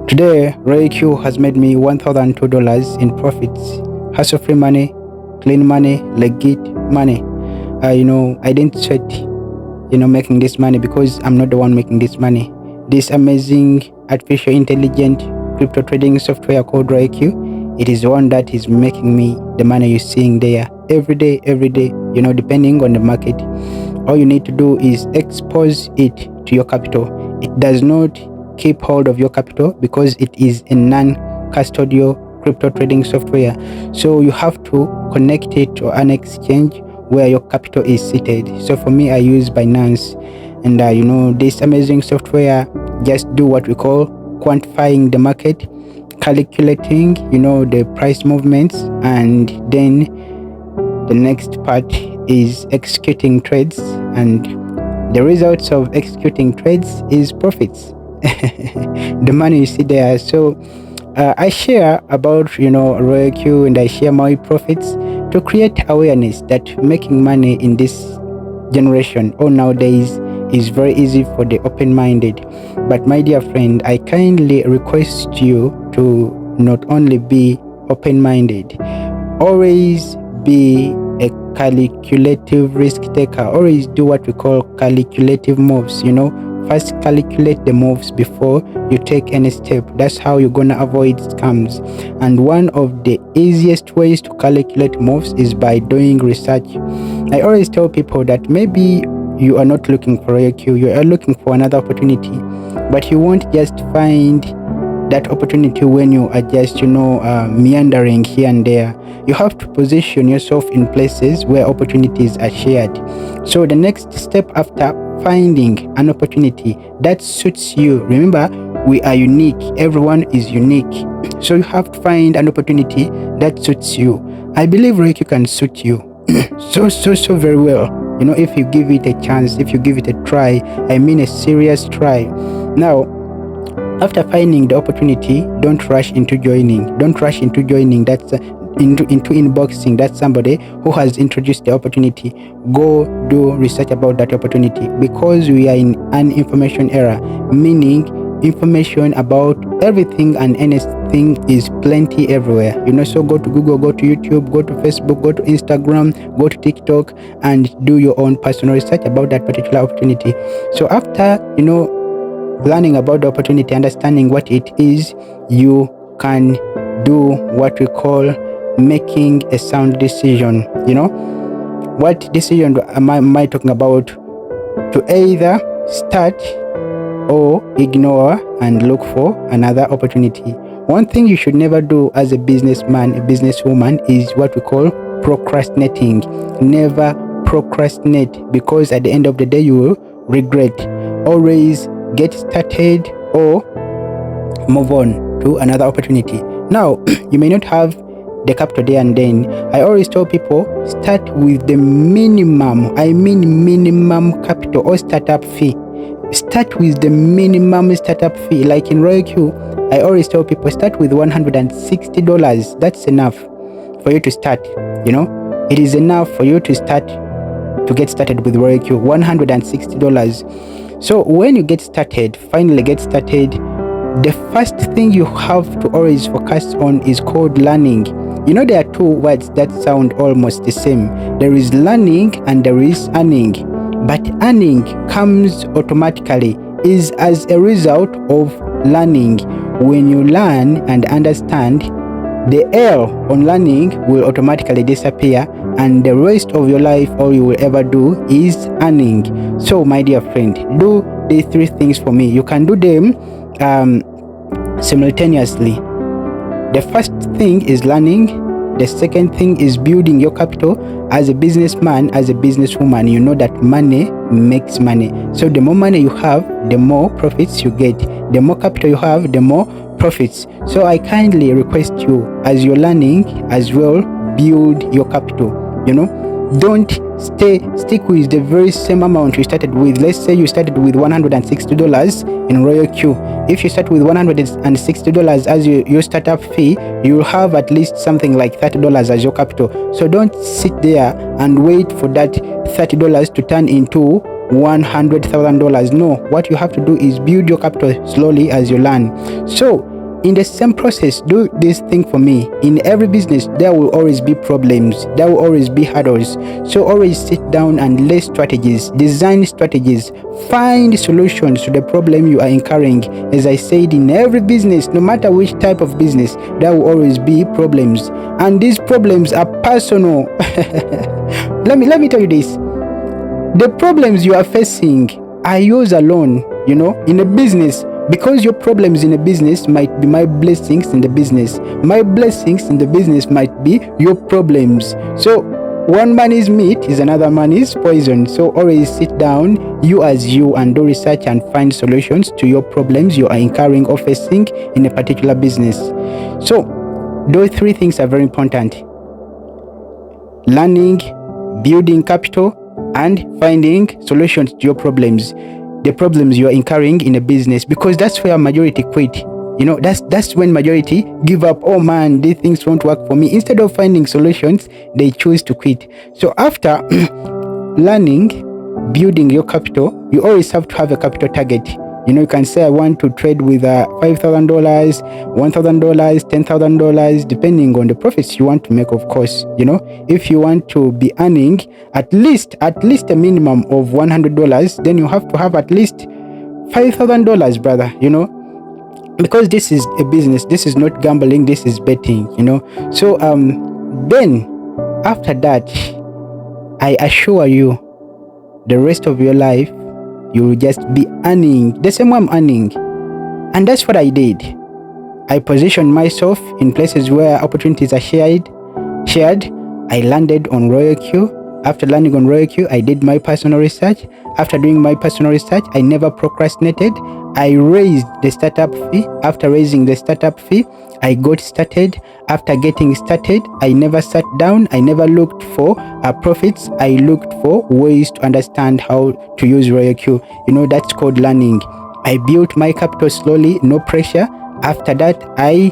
Today, RoyalQ has made me $1,002 in profits. Hassle-free money, clean money, legit money. I didn't sweat, making this money because I'm not the one making this money. This amazing artificial intelligent crypto trading software called RoyalQ, it is the one that is making me the money you're seeing there every day, depending on the market. All you need to do is expose it to your capital. It does not keep hold of your capital because it is a non-custodial crypto trading software. So you have to connect it to an exchange where your capital is seated. So for me, I use Binance, and this amazing software just do what we call quantifying the market, calculating the price movements, and then the next part is executing trades, and the results of executing trades is profits. The money you see there. So I share about RoyalQ, and I share my profits to create awareness that making money in this generation or nowadays is very easy for the open-minded. But my dear friend, I kindly request you to not only be open-minded, always be a calculative risk taker. Always do what we call calculative moves. First calculate the moves before you take any step. That's how you're gonna avoid scams. And one of the easiest ways to calculate moves is by doing research. I always tell people that maybe you are not looking for RoyalQ, you are looking for another opportunity, but you won't just find that opportunity when you are just meandering here and there. You have to position yourself in places where opportunities are shared. So the next step after finding an opportunity that suits you, remember, we are unique, everyone is unique, so you have to find an opportunity that suits you. I believe RoyalQ can suit you so very well, if you give it a chance, if you give it a try. I mean a serious try. Now, after finding the opportunity, don't rush into joining. That's into inboxing that somebody who has introduced the opportunity. Go do research about that opportunity, because we are in an information era, meaning information about everything and anything is plenty everywhere. So go to Google, go to YouTube, go to Facebook, go to Instagram, go to TikTok, and do your own personal research about that particular opportunity. So after learning about the opportunity, understanding what it is, you can do what we call making a sound decision. What decision am I talking about? To either start or ignore and look for another opportunity. One thing you should never do as a businessman, a businesswoman, is what we call procrastinating. Never procrastinate, because at the end of the day you will regret. Always get started or move on to another opportunity. Now, you may not have the capital there and then. I always tell people, start with the minimum capital or startup fee. Start with the minimum startup fee. Like in RoyalQ, I always tell people, start with $160. That's enough for you to start. It is enough for you to start, to get started with RoyalQ. $160. So when you finally get started, the first thing you have to always focus on is called learning. There are two words that sound almost the same. There is learning and there is earning. But earning comes automatically, is as a result of learning. When you learn and understand, the L on learning will automatically disappear, and the rest of your life, all you will ever do is earning. So my dear friend, do these three things for me. You can do them simultaneously. The first thing is learning. The second thing is building your capital. As a businessman, as a businesswoman, you know that money makes money. So the more money you have, the more profits you get. The more capital you have, the more profits. So I kindly request you, as you're learning as well, build your capital. Don't stick with the very same amount you started with. Let's say you started with $160 in RoyalQ. If you start with $160 as your startup fee, you will have at least something like $30 as your capital. So don't sit there and wait for that $30 to turn into $100,000. No, what you have to do is build your capital slowly as you learn. So in the same process, do this thing for me. In every business, there will always be problems, there will always be hurdles. So always sit down and lay strategies, design strategies, find solutions to the problem you are incurring. As I said, in every business, no matter which type of business, there will always be problems, and these problems are personal. let me tell you this: the problems you are facing are yours alone. In a business, because your problems in a business might be my blessings in the business. My blessings in the business might be your problems. So one man is meat is another man is poison. So always sit down, you as you, and do research and find solutions to your problems you are incurring or facing in a particular business. So those three things are very important: learning, building capital, and finding solutions to your problems, the problems you are incurring in a business, because that's where majority quit. That's when majority give up. Oh man, these things won't work for me. Instead of finding solutions, they choose to quit. So after learning, building your capital, you always have to have a capital target. You can say I want to trade with $5,000, $1,000, $10,000, depending on the profits you want to make, of course. If you want to be earning at least a minimum of $100, then you have to have at least $5,000, brother. Because this is a business, this is not gambling, this is betting. So then after that, I assure you, the rest of your life you will just be earning the same way I'm earning. And that's what I did. I positioned myself in places where opportunities are shared. I landed on RoyalQ. After landing on RoyalQ, I did my personal research. After doing my personal research, I never procrastinated. I raised the startup fee. After raising the startup fee, I got started. After getting started, I never sat down. I never looked for profits. I looked for ways to understand how to use RoyalQ. That's called learning. I built my capital slowly, no pressure. After that, I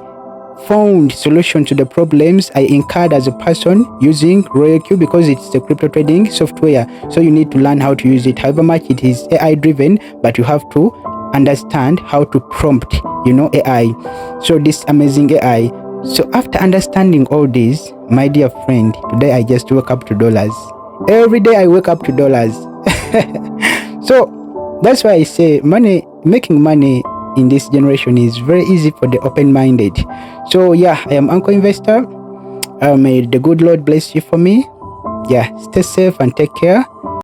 found solution to the problems I incurred as a person using RoyalQ, because it's the crypto trading software. So you need to learn how to use it. However much it is AI driven, but you have to understand how to prompt, AI. So this amazing AI. So after understanding all this, my dear friend, today I just woke up to dollars. Every day I wake up to dollars. So that's why I say making money in this generation is very easy for the open-minded. So yeah, I am Uncle Investor. May the good Lord bless you for me. Yeah, stay safe and take care.